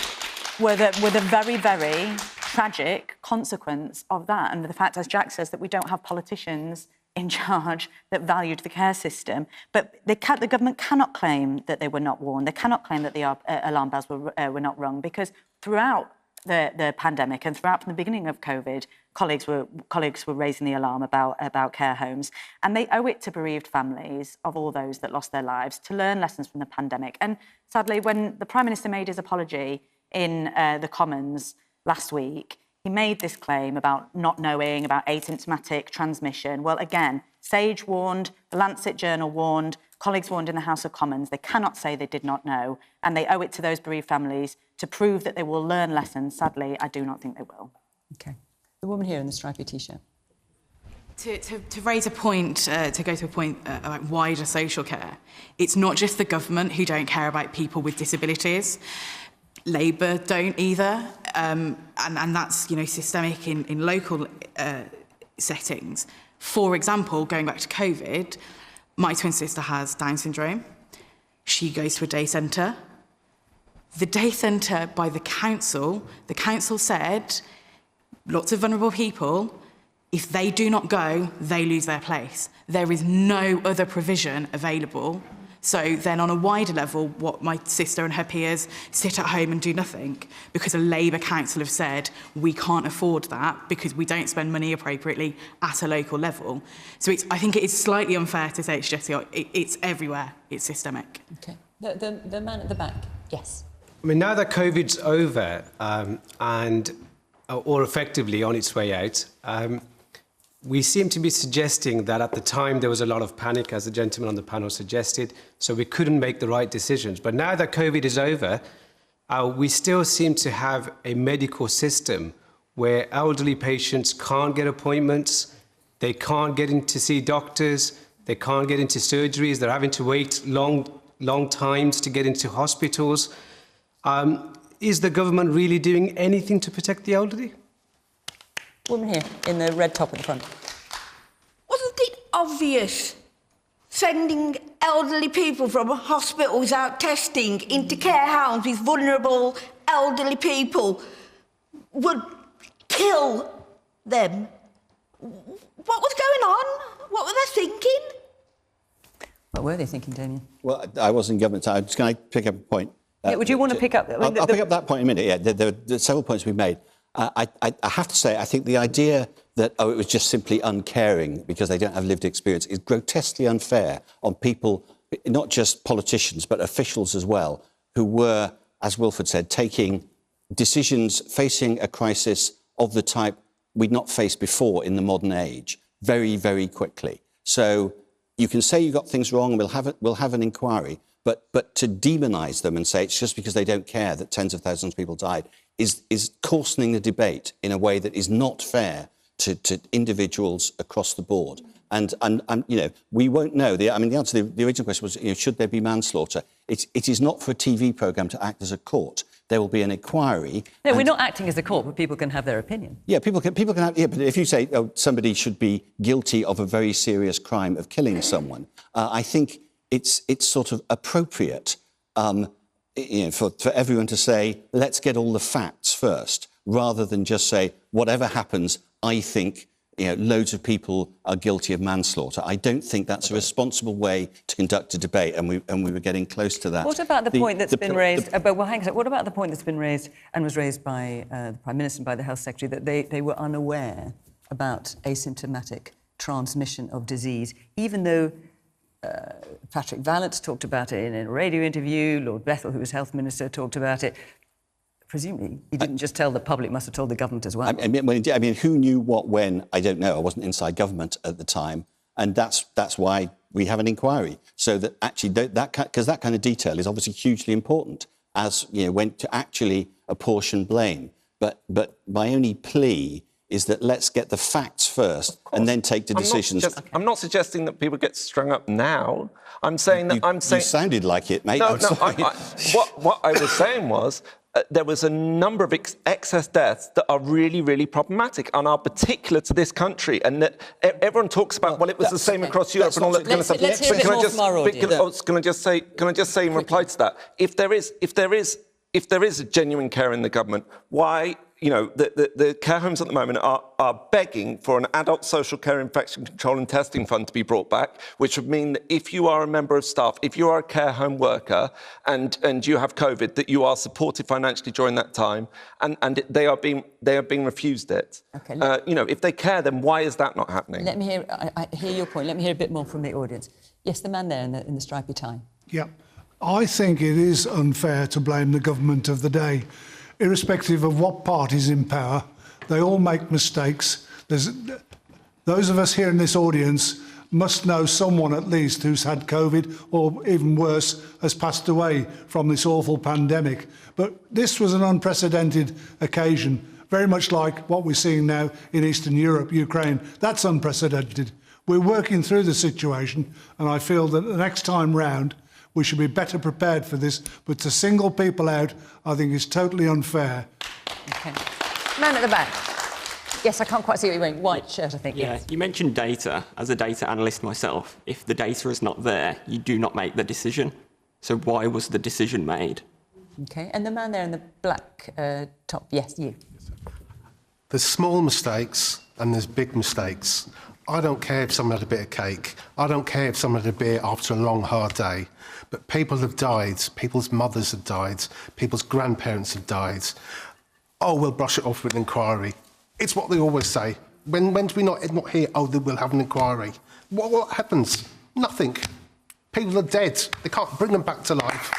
were the very, very tragic consequence of that. And the fact, as Jack says, that we don't have politicians in charge that valued the care system. But the government cannot claim that they were not warned. They cannot claim that the alarm bells were not rung, because throughout the pandemic and throughout from the beginning of COVID, colleagues were raising the alarm about care homes, and they owe it to bereaved families of all those that lost their lives to learn lessons from the pandemic. And sadly, when the Prime Minister made his apology in the Commons last week, he made this claim about not knowing about asymptomatic transmission. Well, again, Sage warned, the Lancet Journal warned, colleagues warned in the House of Commons. They cannot say they did not know, and they owe it to those bereaved families to prove that they will learn lessons. Sadly, I do not think they will. OK. The woman here in the stripy T-shirt. To raise a point, to go to a point about wider social care, it's not just the government who don't care about people with disabilities. Labour don't either, and that's systemic in local settings. For example, going back to COVID, my twin sister has Down syndrome. She goes to a day centre. The day centre by the council said, lots of vulnerable people, if they do not go, they lose their place. There is no other provision available. So then on a wider level, what my sister and her peers sit at home and do nothing because a Labour council have said we can't afford that because we don't spend money appropriately at a local level. So I think it is slightly unfair to say it's just, it's everywhere, it's systemic. OK. The man at the back, yes. I mean, now that COVID's over or effectively on its way out, we seem to be suggesting that at the time there was a lot of panic, as the gentleman on the panel suggested, so we couldn't make the right decisions. But now that COVID is over, we still seem to have a medical system where elderly patients can't get appointments, they can't get in to see doctors, they can't get into surgeries, they're having to wait long times to get into hospitals. Is the government really doing anything to protect the elderly? Woman here in the red top at the front. Wasn't it obvious sending elderly people from hospitals without testing into care homes with vulnerable elderly people would kill them? What was going on? What were they thinking? What were they thinking, Damian? Well, I was in government. I'm just going to pick up a point. Would you want to pick up? I'll pick up that point in a minute. Yeah, there are several points we've made. I have to say, I think the idea that, it was just simply uncaring because they don't have lived experience is grotesquely unfair on people, not just politicians, but officials as well, who were, as Wilfred said, taking decisions, facing a crisis of the type we'd not faced before in the modern age, very, very quickly. So you can say you got things wrong, we'll have an inquiry, but to demonise them and say it's just because they don't care that tens of thousands of people died is coarsening the debate in a way that is not fair to individuals across the board. And we won't know. The answer to the original question was, should there be manslaughter? It is not for a TV programme to act as a court. There will be an inquiry. No, we're not acting as a court, but people can have their opinion. Yeah, people can have. Yeah, but if you say somebody should be guilty of a very serious crime of killing someone, I think it's sort of appropriate for everyone to say, let's get all the facts first, rather than just say, whatever happens, I think loads of people are guilty of manslaughter. I don't think that's a responsible way to conduct a debate, and we were getting close to that. What about the point that's been raised? Well, hang on a second. What about the point that's been raised and was raised by the Prime Minister and by the Health Secretary, that they were unaware about asymptomatic transmission of disease, even though Patrick Vallance talked about it in a radio interview, Lord Bethell, who was Health Minister, talked about it. Presumably, he didn't just tell the public, must have told the government as well. I mean, who knew what when? I don't know. I wasn't inside government at the time. And that's why we have an inquiry. So that actually, because that kind of detail is obviously hugely important as, when to actually apportion blame. But my only plea is that let's get the facts first and then take the decisions. I'm not suggesting that people get strung up now. I'm saying that... You sounded like it, mate. What I was saying was there was a number of excess deaths that are really, really problematic and are particular to this country, and that everyone talks about, well, it was the same across Europe and all that kind of stuff. Let's hear a bit more from our audience. Can I just say in reply to that, if there is a genuine care in the government, why... the care homes at the moment are begging for an adult social care infection control and testing fund to be brought back, which would mean that if you are a member of staff, if you are a care home worker and you have COVID, that you are supported financially during that time, and they are being refused it. Okay, if they care, then why is that not happening? Let me hear. I hear your point. Let me hear a bit more from the audience. Yes, the man there in the stripy tie. Yeah, I think it is unfair to blame the government of the day. Irrespective of what party's in power, they all make mistakes. Those of us here in this audience must know someone at least who's had COVID or even worse, has passed away from this awful pandemic. But this was an unprecedented occasion, very much like what we're seeing now in Eastern Europe, Ukraine. That's unprecedented. We're working through the situation, and I feel that the next time round we should be better prepared for this. But to single people out, I think is totally unfair. Okay. Man at the back. Yes, I can't quite see what you're wearing. White shirt, I think. Yeah, yes. you mentioned data. As a data analyst myself, if the data is not there, you do not make the decision. So why was the decision made? Okay, and the man there in the black top. Yes, you. There's small mistakes and there's big mistakes. I don't care if someone had a bit of cake. I don't care if someone had a beer after a long, hard day. But people have died. People's mothers have died. People's grandparents have died. Oh, we'll brush it off with an inquiry. It's what they always say. When do we not hear, oh, we'll have an inquiry? What happens? Nothing. People are dead. They can't bring them back to life.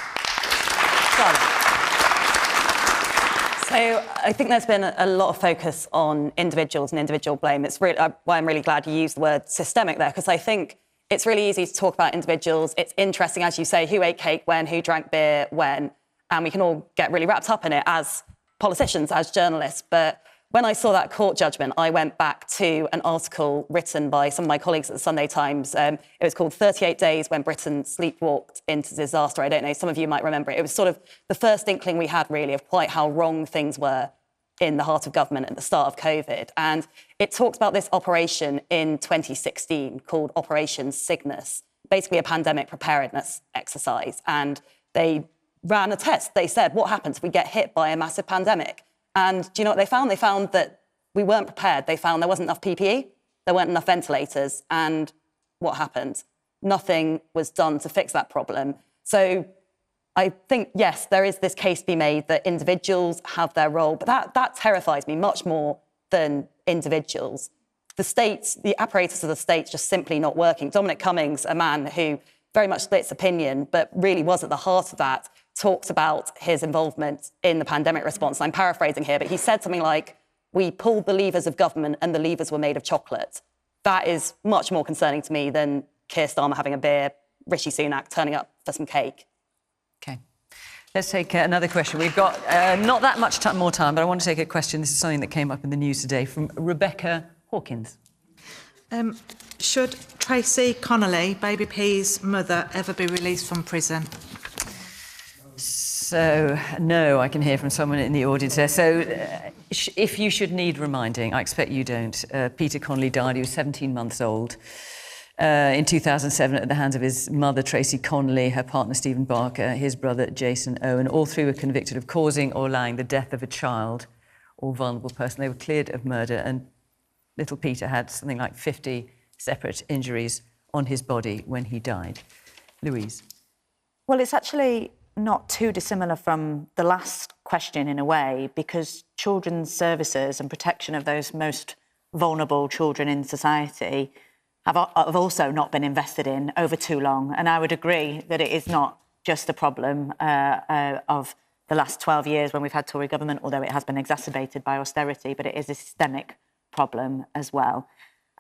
So I think there's been a lot of focus on individuals and individual blame. It's really why I'm really glad you used the word systemic there, because I think it's really easy to talk about individuals. It's interesting, as you say, who ate cake when, who drank beer when, and we can all get really wrapped up in it as politicians, as journalists. But when I saw that court judgment, I went back to an article written by some of my colleagues at the Sunday Times. It was called 38 Days When Britain Sleepwalked into Disaster. I don't know, some of you might remember it. It was sort of the first inkling we had, really, of quite how wrong things were in the heart of government at the start of COVID. And it talked about this operation in 2016 called Operation Cygnus, basically a pandemic preparedness exercise. And they ran a test. They said, what happens if we get hit by a massive pandemic? And do you know what they found? They found that we weren't prepared. They found there wasn't enough PPE, there weren't enough ventilators. And what happened? Nothing was done to fix that problem. So I think, yes, there is this case to be made that individuals have their role, but that terrifies me much more than individuals. The states, the apparatus of the state's just simply not working. Dominic Cummings, a man who very much splits opinion, but really was at the heart of that, talked about his involvement in the pandemic response. I'm paraphrasing here, but he said something like, we pulled the levers of government and the levers were made of chocolate. That is much more concerning to me than Keir Starmer having a beer, Rishi Sunak turning up for some cake. OK. Let's take another question. We've got not that much more time, but I want to take a question. This is something that came up in the news today from Rebecca Hawkins. Should Tracy Connolly, Baby P's mother, ever be released from prison? So, no, I can hear from someone in the audience there. So, if you should need reminding, I expect you don't. Peter Connolly died. He was 17 months old in 2007 at the hands of his mother, Tracy Connolly, her partner, Stephen Barker, his brother, Jason Owen. All three were convicted of causing or allowing the death of a child or vulnerable person. They were cleared of murder, and little Peter had something like 50 separate injuries on his body when he died. Louise? Well, it's actually not too dissimilar from the last question in a way, because children's services and protection of those most vulnerable children in society have also not been invested in over too long. And I would agree that it is not just a problem of the last 12 years when we've had Tory government, although it has been exacerbated by austerity, but it is a systemic problem as well.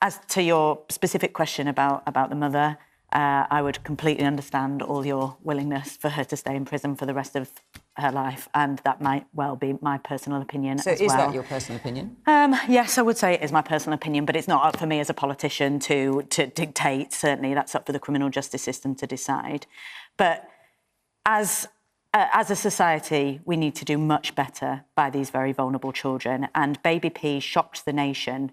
As to your specific question about the mother, I would completely understand all your willingness for her to stay in prison for the rest of her life, and that might well be my personal opinion as well. So is that your personal opinion? Yes, I would say it is my personal opinion, but it's not up for me as a politician to dictate. Certainly, that's up for the criminal justice system to decide. But as a society, we need to do much better by these very vulnerable children, and Baby P shocked the nation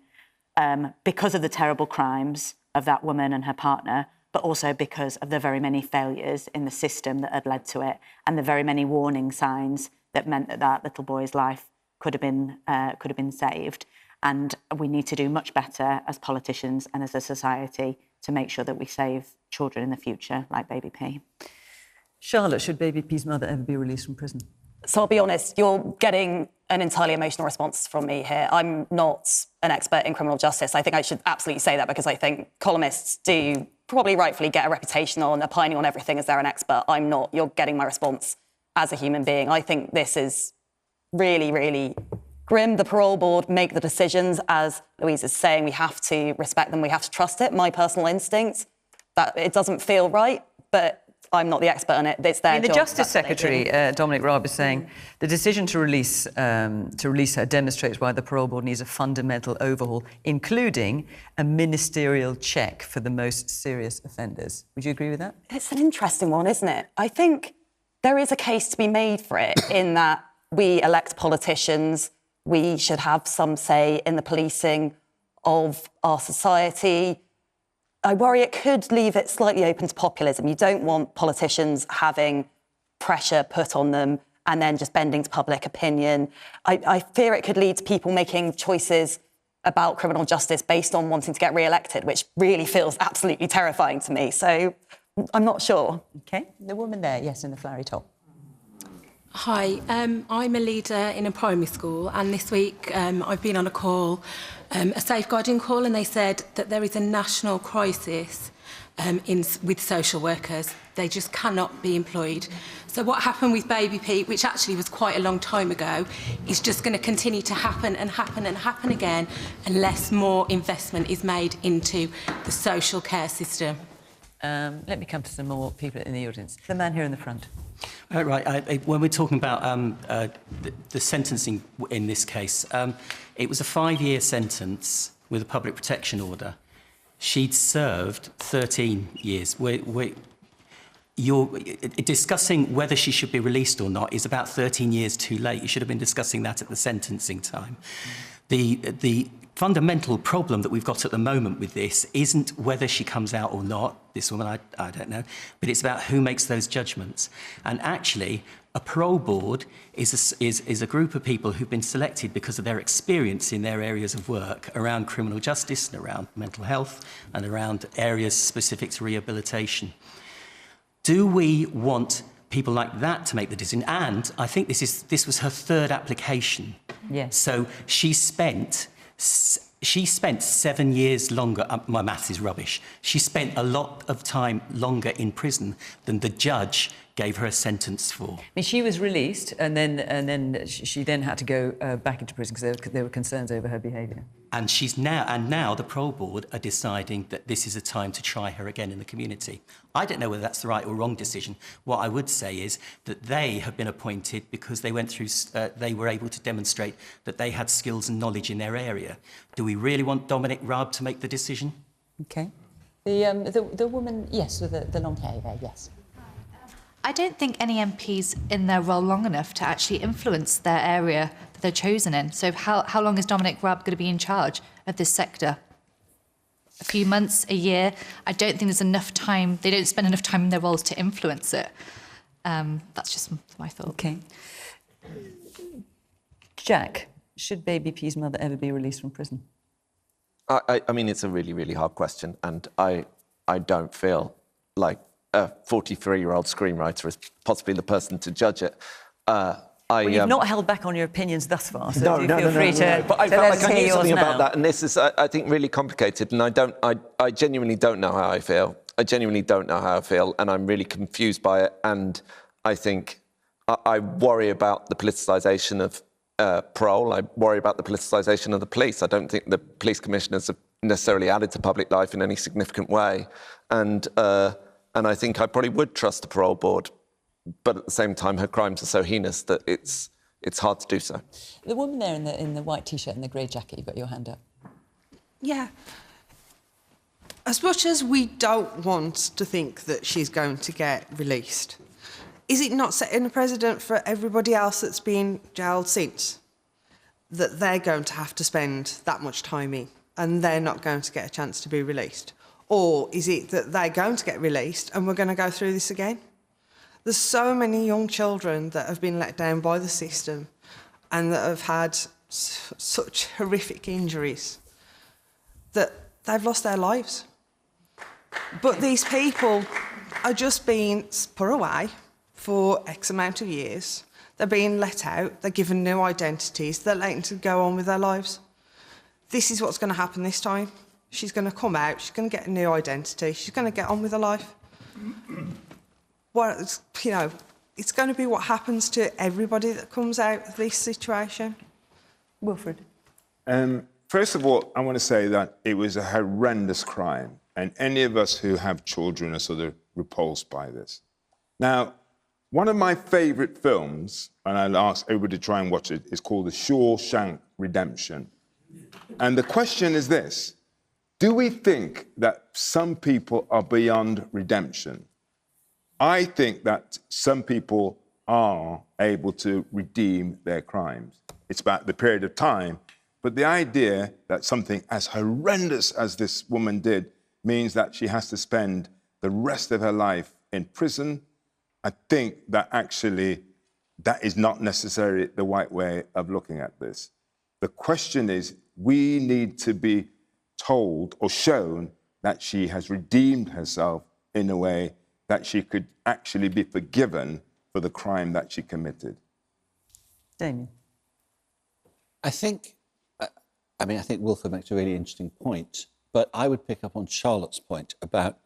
because of the terrible crimes of that woman and her partner, but also because of the very many failures in the system that had led to it, and the very many warning signs that meant that that little boy's life could have been saved. And we need to do much better as politicians and as a society to make sure that we save children in the future, like Baby P. Charlotte, should Baby P's mother ever be released from prison? So I'll be honest, you're getting an entirely emotional response from me here. I'm not an expert in criminal justice. I think I should absolutely say that, because I think columnists do probably rightfully get a reputation on opining on everything as they're an expert. I'm not. You're getting my response as a human being. I think this is really, really grim. The parole board make the decisions. As Louise is saying, we have to respect them. We have to trust it. My personal instinct, that it doesn't feel right, but I'm not the expert on it. It's their job. The Justice Secretary, Dominic Raab, is saying the decision to release her demonstrates why the parole board needs a fundamental overhaul, including a ministerial check for the most serious offenders. Would you agree with that? It's an interesting one, isn't it? I think there is a case to be made for it in that we elect politicians, we should have some say in the policing of our society. I worry it could leave it slightly open to populism. You don't want politicians having pressure put on them and then just bending to public opinion. I fear it could lead to people making choices about criminal justice based on wanting to get re-elected, which really feels absolutely terrifying to me. So I'm not sure. OK. The woman there, yes, in the flowery top. Hi, I'm a leader in a primary school, and this week I've been on a call, a safeguarding call, and they said that there is a national crisis with social workers. They just cannot be employed. So what happened with Baby Pete, which actually was quite a long time ago, is just going to continue to happen and happen and happen again unless more investment is made into the social care system. Let me come to some more people in the audience. The man here in the front. Right. When we're talking about the sentencing in this case, it was a 5-year sentence with a public protection order. She'd served 13 years. You're discussing whether she should be released or not is about 13 years too late. You should have been discussing that at the sentencing time. The fundamental problem that we've got at the moment with this isn't whether she comes out or not, this woman, I don't know, but it's about who makes those judgments. And actually, a parole board is a group of people who've been selected because of their experience in their areas of work around criminal justice and around mental health and around areas specific to rehabilitation. Do we want people like that to make the decision? And I think this was her third application. Yes. So she spent 7 years longer. My maths is rubbish. She spent a lot of time longer in prison than the judge gave her a sentence for. I mean, she was released, and then she then had to go back into prison because there were concerns over her behaviour. And now the parole board are deciding that this is a time to try her again in the community. I don't know whether that's the right or wrong decision. What I would say is that they have been appointed because they went through. They were able to demonstrate that they had skills and knowledge in their area. Do we really want Dominic Raab to make the decision? Okay. The woman, yes, with the long hair there, yes. I don't think any MP's in their role long enough to actually influence their area that they're chosen in. So how long is Dominic Raab going to be in charge of this sector? A few months, a year? I don't think there's enough time. They don't spend enough time in their roles to influence it. That's just my thought. OK. Jack, should Baby P's mother ever be released from prison? I mean, it's a really, really hard question, and I don't feel like a 43-year-old screenwriter is possibly the person to judge it. Well, you've not held back on your opinions thus far, so no, feel free to But I felt like I knew something now. about that, and this is, I think, really complicated, and I genuinely don't know how I feel. I genuinely don't know how I feel, and I'm really confused by it, and I think I worry about the politicisation of parole. I worry about the politicisation of the police. I don't think the police commissioners have necessarily added to public life in any significant way, and I think I probably would trust the parole board, but at the same time, her crimes are so heinous that it's hard to do so. The woman there in the white T-shirt and the grey jacket, you've got your hand up. Yeah. As much as we don't want to think that she's going to get released, is it not setting a precedent for everybody else that's been jailed since? That they're going to have to spend that much time in and they're not going to get a chance to be released? Or is it that they're going to get released and we're going to go through this again? There's so many young children that have been let down by the system and that have had such horrific injuries that they've lost their lives. But these people are just being put away for X amount of years. They're being let out, they're given new identities, they're letting to go on with their lives. This is what's going to happen this time. She's going to come out, she's going to get a new identity, she's going to get on with her life. Well, you know, it's going to be what happens to everybody that comes out of this situation. Wilfred. First of all, I want to say that it was a horrendous crime, and any of us who have children are sort of repulsed by this. Now, one of my favourite films, and I'll ask everybody to try and watch it, is called The Shawshank Redemption. And the question is this: do we think that some people are beyond redemption? I think that some people are able to redeem their crimes. It's about the period of time, but the idea that something as horrendous as this woman did means that she has to spend the rest of her life in prison, I think that actually that is not necessarily the right way of looking at this. The question is, we need to be told or shown that she has redeemed herself in a way that she could actually be forgiven for the crime that she committed. Damian. I think Wilfred makes a really interesting point, but I would pick up on Charlotte's point about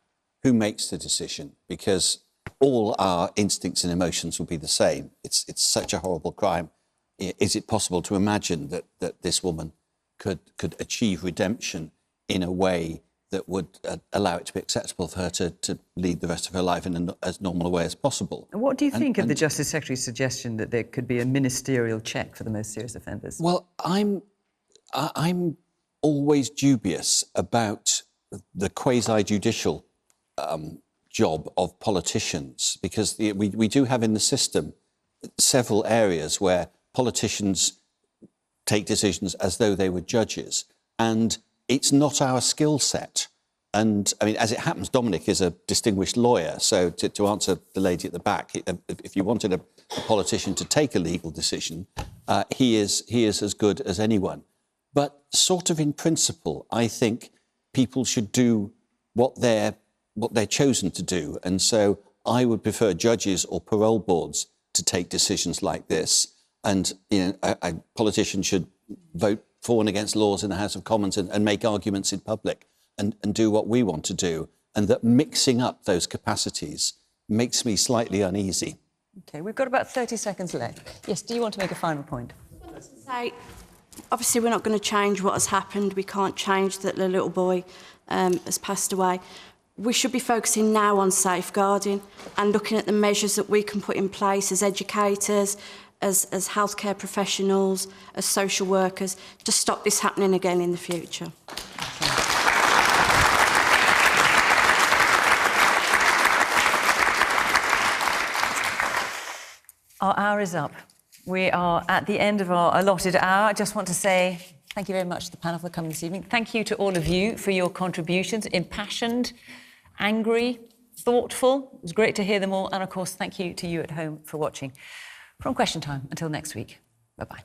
who makes the decision, because all our instincts and emotions will be the same. It's such a horrible crime. Is it possible to imagine that this woman could achieve redemption in a way that would allow it to be acceptable for her to lead the rest of her life in as normal a way as possible? What do you think of the Justice Secretary's suggestion that there could be a ministerial check for the most serious offenders? Well, I'm always dubious about the quasi-judicial job of politicians, because we do have in the system several areas where politicians take decisions as though they were judges, and it's not our skill set. And I mean, as it happens, Dominic is a distinguished lawyer. So to answer the lady at the back, if you wanted a politician to take a legal decision, he is as good as anyone. But sort of in principle, I think people should do what they're chosen to do. And so I would prefer judges or parole boards to take decisions like this. And a politician should vote for and against laws in the House of Commons and make arguments in public and do what we want to do. And that mixing up those capacities makes me slightly uneasy. OK, we've got about 30 seconds left. Yes, do you want to make a final point? I wanted to say, obviously, we're not going to change what has happened. We can't change that the little boy has passed away. We should be focusing now on safeguarding and looking at the measures that we can put in place as educators, as healthcare professionals, as social workers, to stop this happening again in the future. Our hour is up. We are at the end of our allotted hour. I just want to say thank you very much to the panel for coming this evening. Thank you to all of you for your contributions, impassioned, angry, thoughtful. It was great to hear them all. And, of course, thank you to you at home for watching. From Question Time, until next week, bye-bye.